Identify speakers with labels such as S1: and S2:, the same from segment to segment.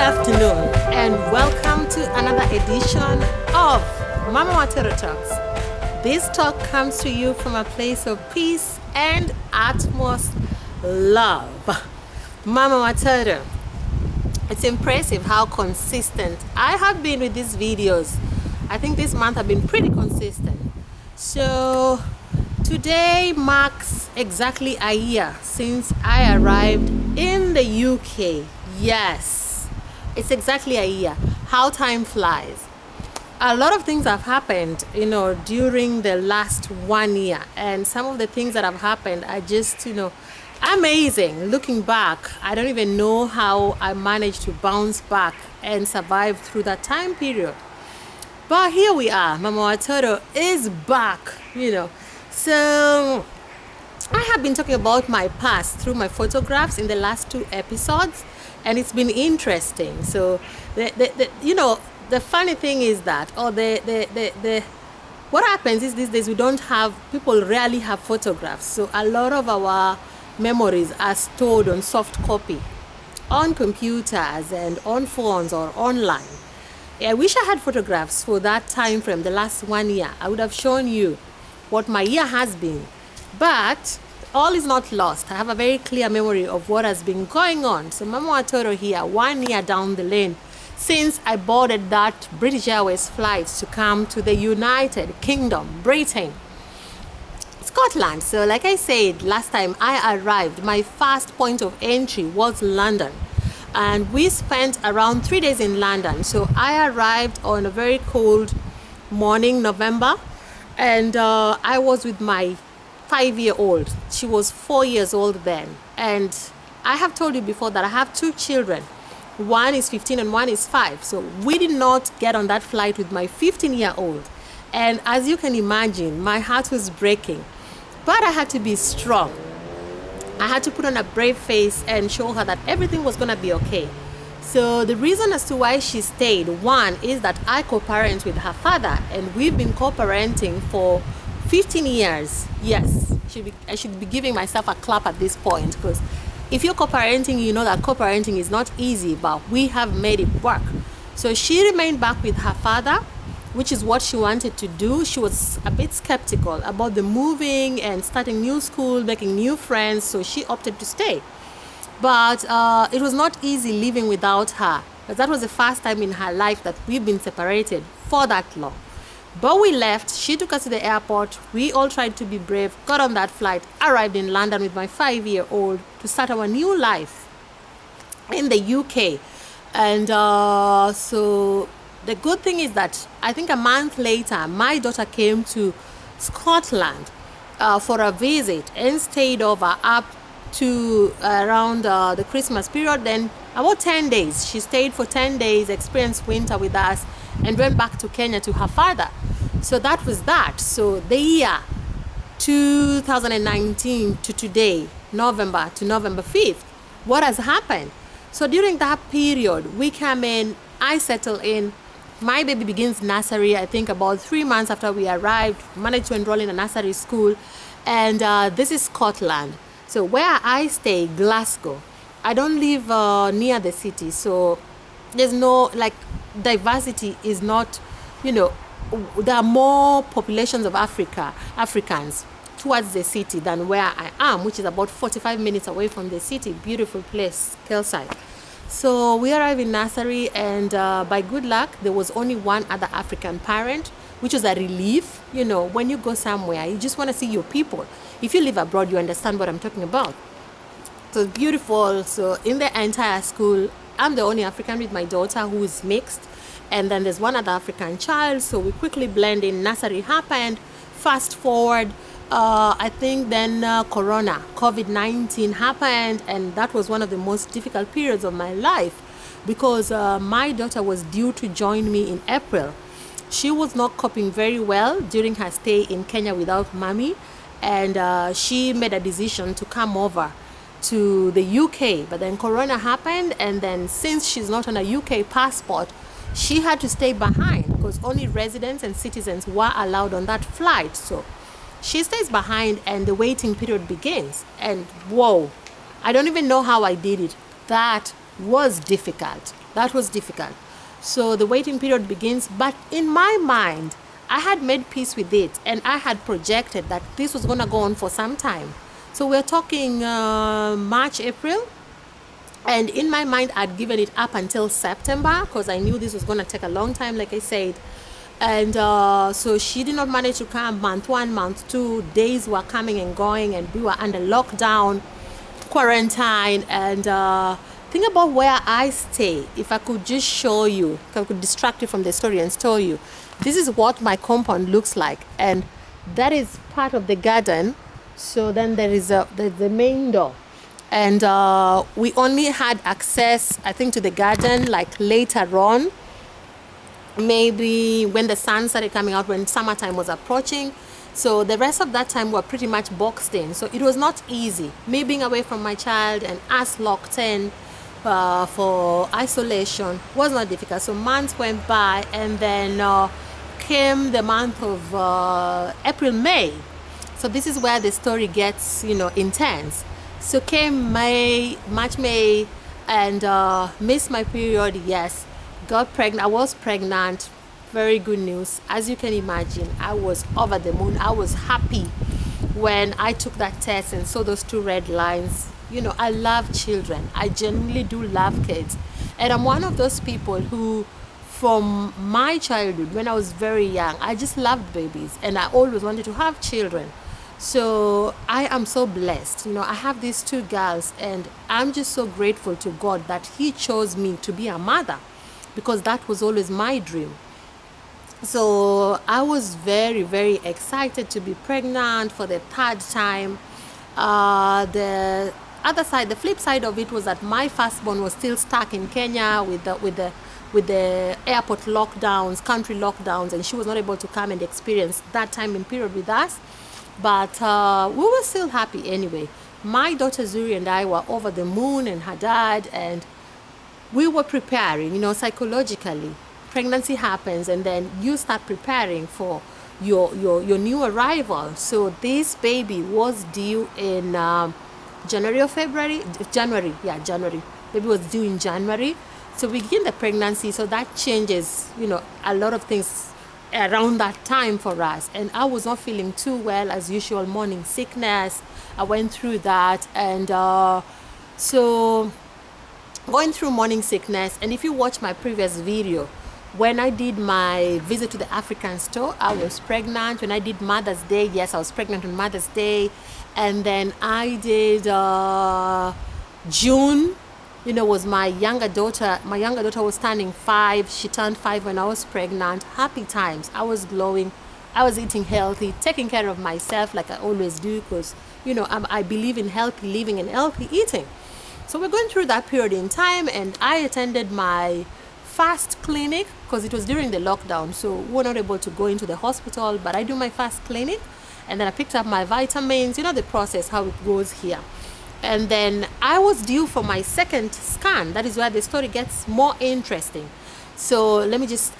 S1: afternoon, and welcome to another edition of Mama Watero Talks. This talk comes to you from a place of peace and utmost love. Mama Watero. It's impressive how consistent I have been with these videos. I think this month I've been pretty consistent. So today marks exactly a year since I arrived in the UK. Yes, it's exactly a year. How time flies. A lot of things have happened, during the last 1 year. And some of the things that have happened are just, amazing. Looking back, I don't even know how I managed to bounce back and survive through that time period. But here we are. Mama Watero is back, So I have been talking about my past through my photographs in the last 2 episodes, and it's been interesting. So the funny thing is that, what happens is these days people rarely have photographs. So a lot of our memories are stored on soft copy, on computers and on phones or online. I wish I had photographs for that time frame, the last 1 year. I would have shown you what my year has been. But all is not lost. I have a very clear memory of what has been going on. So Mama Watero here, 1 year down the lane, since I boarded that British Airways flight to come to the United Kingdom, Britain, Scotland. So like I said, last time I arrived, my first point of entry was London. And we spent around 3 days in London. So I arrived on a very cold morning, November, and I was with my 5-year-old. She was 4 years old then. And I have told you before that I have 2 children. One is 15 and one is 5. So we did not get on that flight with my 15-year-old. And as you can imagine, my heart was breaking. But I had to be strong. I had to put on a brave face and show her that everything was going to be okay. So the reason as to why she stayed, one, is that I co-parent with her father, and we've been co-parenting for 15 years. Yes, I should be giving myself a clap at this point, because if you're co-parenting, you know that co-parenting is not easy, but we have made it work. So she remained back with her father, which is what she wanted to do. She was a bit skeptical about the moving and starting new school, making new friends, so she opted to stay. But it was not easy living without her, but that was the first time in her life that we've been separated for that long. But we left. She took us to the airport. We all tried to be brave, got on that flight, arrived in London with my 5-year-old to start our new life in the UK. And so the good thing is that I think a month later, my daughter came to Scotland for a visit and stayed over up to around the Christmas period. Then about 10 days. She stayed for 10 days, experienced winter with us, and went back to Kenya to her father. So that was that. So the year 2019 to today, November to November 5th, what has happened? So during that period, we came in, I settled in. My baby begins nursery, I think about 3 months after we arrived, managed to enroll in a nursery school. And this is Scotland. So where I stay, Glasgow, I don't live near the city. So there's no, diversity is not, there are more populations of Africans towards the city than where I am, which is about 45 minutes away from the city. Beautiful place, Kelside. So we arrived in nursery, and by good luck, there was only one other African parent, which was a relief. When you go somewhere, you just want to see your people. If you live abroad, you understand what I'm talking about. So it's beautiful. So in the entire school, I'm the only African with my daughter who is mixed. And then there's one other African child. So we quickly blend in. Nursery happened. Fast forward. I think then COVID-19 happened, and that was one of the most difficult periods of my life, because my daughter was due to join me in April. She was not coping very well during her stay in Kenya without mommy, and she made a decision to come over to the UK. But then Corona happened, and then since she's not on a UK passport, she had to stay behind because only residents and citizens were allowed on that flight. So she stays behind, and the waiting period begins. And whoa, I don't even know how I did it. That was difficult. That was difficult. So the waiting period begins, but in my mind, I had made peace with it, and I had projected that this was going to go on for some time. So we're talking March, April, and in my mind, I'd given it up until September because I knew this was going to take a long time, like I said. And so she did not manage to come month one, month two. Days were coming and going, and we were under lockdown, quarantine. And think about where I stay. If I could just show you, if I could distract you from the story and tell you, this is what my compound looks like. And that is part of the garden. So then there is the main door. And we only had access, I think, to the garden like later on, maybe when the sun started coming out, when summertime was approaching. So the rest of that time were pretty much boxed in. So it was not easy. Me being away from my child and us locked in for isolation was not difficult. So months went by, and then came the month of April, May. So this is where the story gets, intense. So came May, March, May, and missed my period, yes. Got pregnant. I was pregnant. Very good news. As you can imagine, I was over the moon. I was happy when I took that test and saw those 2 red lines. I love children. I genuinely do love kids. And I'm one of those people who, from my childhood, when I was very young, I just loved babies and I always wanted to have children. So I am so blessed. I have these 2 girls, and I'm just so grateful to God that He chose me to be a mother, because that was always my dream. So I was very, very excited to be pregnant for the 3rd time. The other side, the flip side of it was that my firstborn was still stuck in Kenya with the airport lockdowns, country lockdowns, and she was not able to come and experience that time in period with us. But we were still happy anyway. My daughter Zuri and I were over the moon, and her dad, and we were preparing, psychologically. Pregnancy happens, and then you start preparing for your new arrival. So this baby was due in January or February? January. Baby was due in January. So we begin the pregnancy. So that changes, a lot of things around that time for us. And I was not feeling too well, as usual, morning sickness. I went through that. And so going through morning sickness. And if you watch my previous video, when I did my visit to the African store, I was pregnant. When I did Mother's Day, yes, I was pregnant on Mother's Day. And then I did June, was my younger daughter. My younger daughter was turning 5. She turned 5 when I was pregnant. Happy times. I was glowing. I was eating healthy, taking care of myself like I always do, because, I believe in healthy living and healthy eating. So we're going through that period in time, and I attended my first clinic because it was during the lockdown, so we were not able to go into the hospital, but I do my first clinic, and then I picked up my vitamins, the process, how it goes here. And then I was due for my second scan. That is where the story gets more interesting. So let me just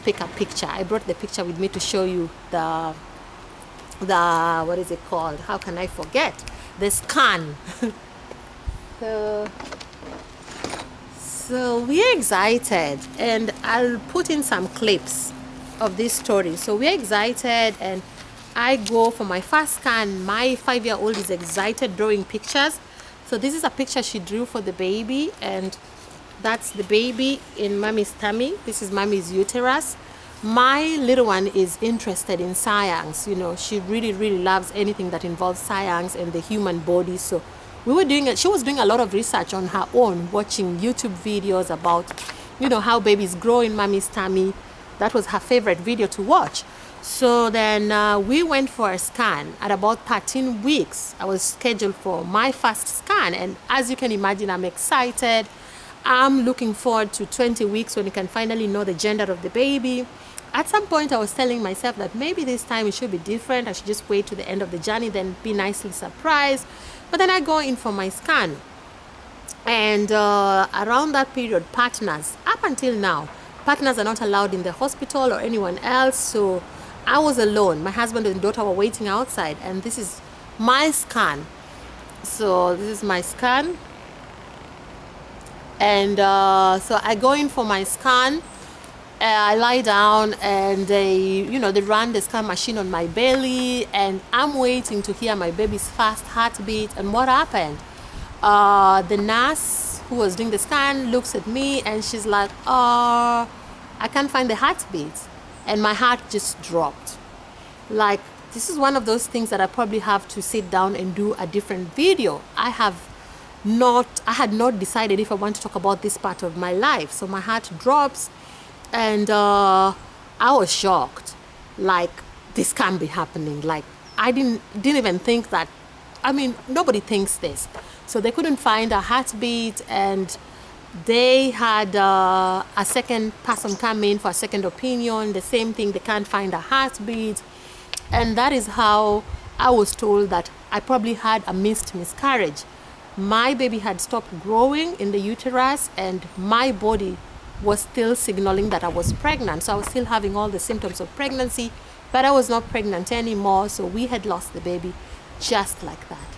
S1: pick a picture. I brought the picture with me to show you the what is it called? How can I forget? The scan. So we're excited, and I'll put in some clips of this story. So we're excited, and I go for my first scan. My 5-year-old is excited, drawing pictures. So this is a picture she drew for the baby, and that's the baby in mommy's tummy. This is mommy's uterus. My little one is interested in science. She really, really loves anything that involves science and the human body. So she was doing a lot of research on her own, watching YouTube videos about, how babies grow in mommy's tummy. That was her favorite video to watch. So then we went for a scan at about 13 weeks. I was scheduled for my first scan. And as you can imagine, I'm excited. I'm looking forward to 20 weeks when you can finally know the gender of the baby. At some point, I was telling myself that maybe this time it should be different. I should just wait to the end of the journey, then be nicely surprised. But then I go in for my scan. And around that period, partners, up until now, partners are not allowed in the hospital or anyone else. So I was alone. My husband and daughter were waiting outside. And this is my scan. So this is my scan. And so I go in for my scan. I lie down and they run the scan machine on my belly, and I'm waiting to hear my baby's fast heartbeat. And what happened? The nurse who was doing the scan looks at me and she's like, I can't find the heartbeat. And my heart just dropped. Like, this is one of those things that I probably have to sit down and do a different video. I had not decided if I want to talk about this part of my life. So my heart drops, and I was shocked. Like, this can't be happening. Like, I didn't even think that. I mean, nobody thinks this. So they couldn't find a heartbeat, and they had a second person come in for a second opinion. The same thing, they can't find a heartbeat. And that is how I was told that I probably had a missed miscarriage. My baby had stopped growing in the uterus, and my body was still signaling that I was pregnant. So I was still having all the symptoms of pregnancy, but I was not pregnant anymore. So we had lost the baby just like that.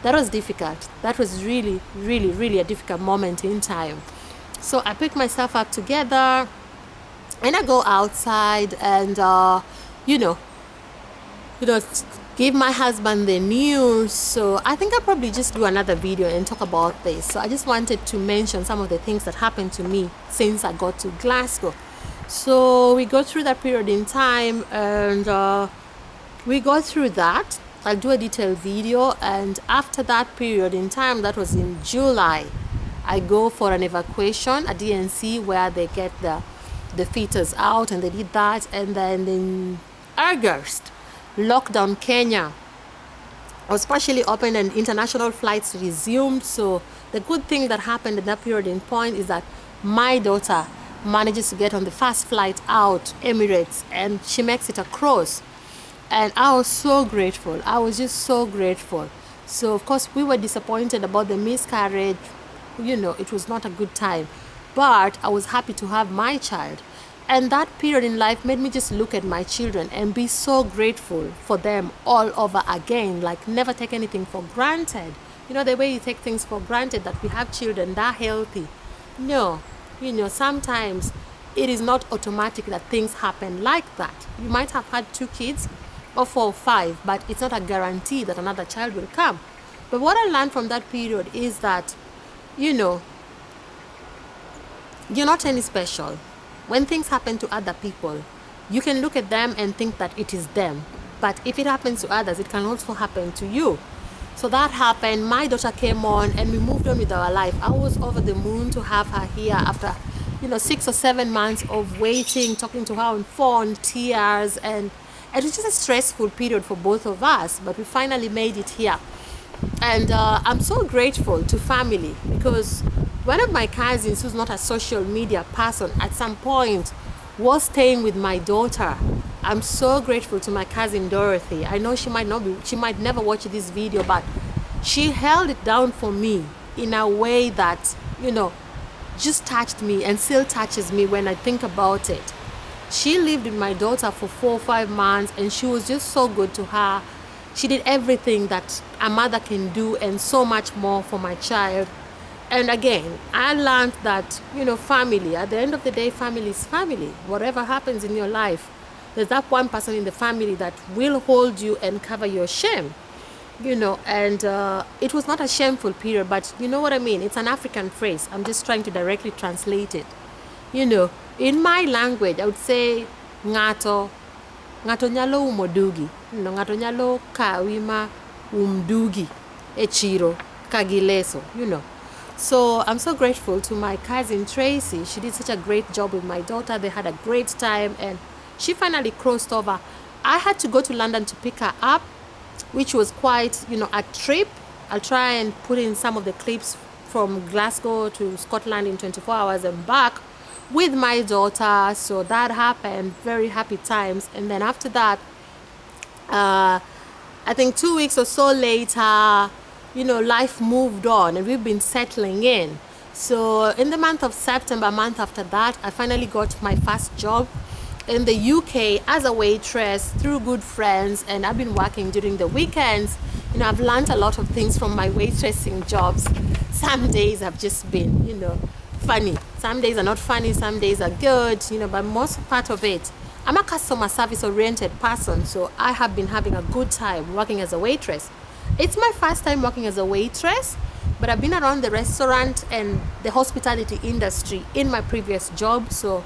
S1: That was difficult. That was really, really, really a difficult moment in time. So I picked myself up together and I go outside and, give my husband the news. So I think I'll probably just do another video and talk about this. So I just wanted to mention some of the things that happened to me since I got to Glasgow. So we go through that period in time, and we go through that. I'll do a detailed video, and after that period in time, that was in July, I go for an evacuation at DNC where they get the fetus out, and they did that. And then in August, lockdown Kenya was partially open and international flights resumed. So the good thing that happened at that period in point is that my daughter manages to get on the first flight out, Emirates, and she makes it across. And I was so grateful. I was just so grateful. So of course we were disappointed about the miscarriage. It was not a good time, but I was happy to have my child. And that period in life made me just look at my children and be so grateful for them all over again. Like, never take anything for granted. The way you take things for granted, that we have children that are healthy. No, sometimes it is not automatic that things happen like that. You might have had 2 kids or 4 or 5, but it's not a guarantee that another child will come. But what I learned from that period is that, you're not any special. When things happen to other people, you can look at them and think that it is them. But if it happens to others, it can also happen to you. So that happened. My daughter came on and we moved on with our life. I was over the moon to have her here after, 6 or 7 months of waiting, talking to her on phone, tears. And it was just a stressful period for both of us. But we finally made it here. And I'm so grateful to family, because one of my cousins, who's not a social media person, at some point was staying with my daughter. I'm so grateful to my cousin Dorothy. I know she might never watch this video, but she held it down for me in a way that, just touched me and still touches me when I think about it. She lived with my daughter for 4 or 5 months, and she was just so good to her. She did everything that a mother can do and so much more for my child. And again, I learned that, family, at the end of the day, family is family. Whatever happens in your life, there's that one person in the family that will hold you and cover your shame. And it was not a shameful period, but you know what I mean? It's an African phrase. I'm just trying to directly translate it. In my language, I would say, ngato nyalo umodugi. Ngato nyalo kawima umdugi echiro kagileso, So I'm so grateful to my cousin Tracy. She did such a great job with my daughter. They had a great time, and she finally crossed over. I had to go to London to pick her up, which was quite, a trip. I'll try and put in some of the clips from Glasgow to Scotland in 24 hours and back with my daughter. So that happened, very happy times. And then after that, I think 2 weeks or so later, life moved on and we've been settling in. So in the month of September, a month after that, I finally got my first job in the UK as a waitress through good friends, and I've been working during the weekends. I've learned a lot of things from my waitressing jobs. Some days have just been, funny. Some days are not funny, some days are good, but most part of it, I'm a customer service oriented person, so I have been having a good time working as a waitress. It's my first time working as a waitress, but I've been around the restaurant and the hospitality industry in my previous job, so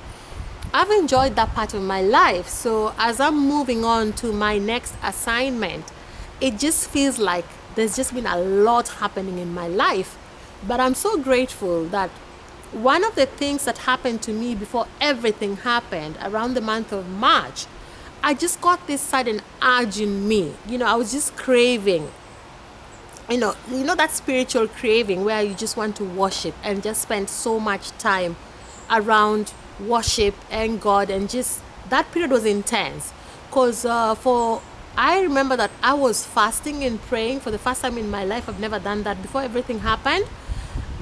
S1: I've enjoyed that part of my life. So as I'm moving on to my next assignment, it just feels like there's just been a lot happening in my life. But I'm so grateful that one of the things that happened to me before everything happened around the month of March, I just got this sudden urge in me. I was just craving, that spiritual craving where you just want to worship and just spend so much time around worship and God, and just that period was intense because for I remember that I was fasting and praying for the first time in my life. I've never done that before everything happened.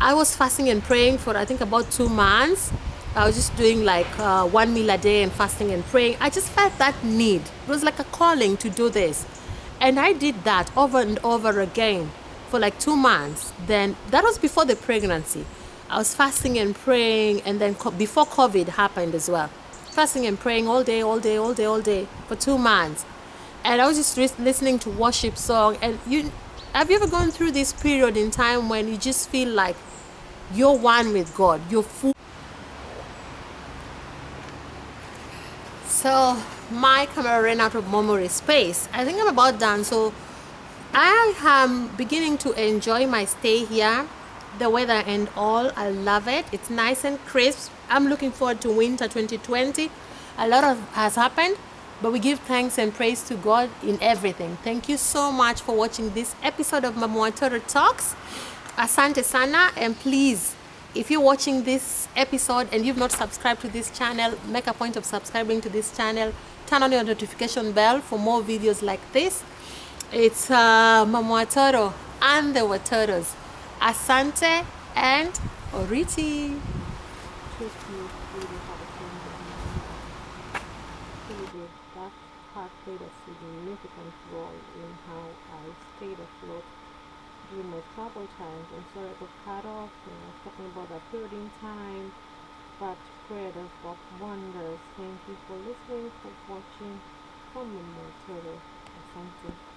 S1: I was fasting and praying for I think about 2 months. I was just doing like one meal a day and fasting and praying. I just felt that need. It was like a calling to do this. And I did that over and over again for like 2 months. Then that was before the pregnancy. I was fasting and praying, and then before COVID happened as well. Fasting and praying all day, all day, all day, all day for 2 months. And I was just listening to worship song. And have you ever gone through this period in time when you just feel like you're one with God? You're full. So my camera ran out of memory space. I think I'm about done. So I am beginning to enjoy my stay here, the weather and all. I love it. It's nice and crisp. I'm looking forward to winter 2020. A lot has happened, but we give thanks and praise to God in everything. Thank you so much for watching this episode of Mama Watoro Talks. Asante sana, and please, if you're watching this episode and you've not subscribed to this channel, make a point of subscribing to this channel. Turn on your notification bell for more videos like this. It's Mama Watoro and the Watoros. Asante and Oriti. That part played a significant role in how I stayed afloat during my travel times. I'm sorry I got cut off when I was talking about that period in time, but prayer does work wonders. Thank you for listening, for watching from Mama Watoro. Asante.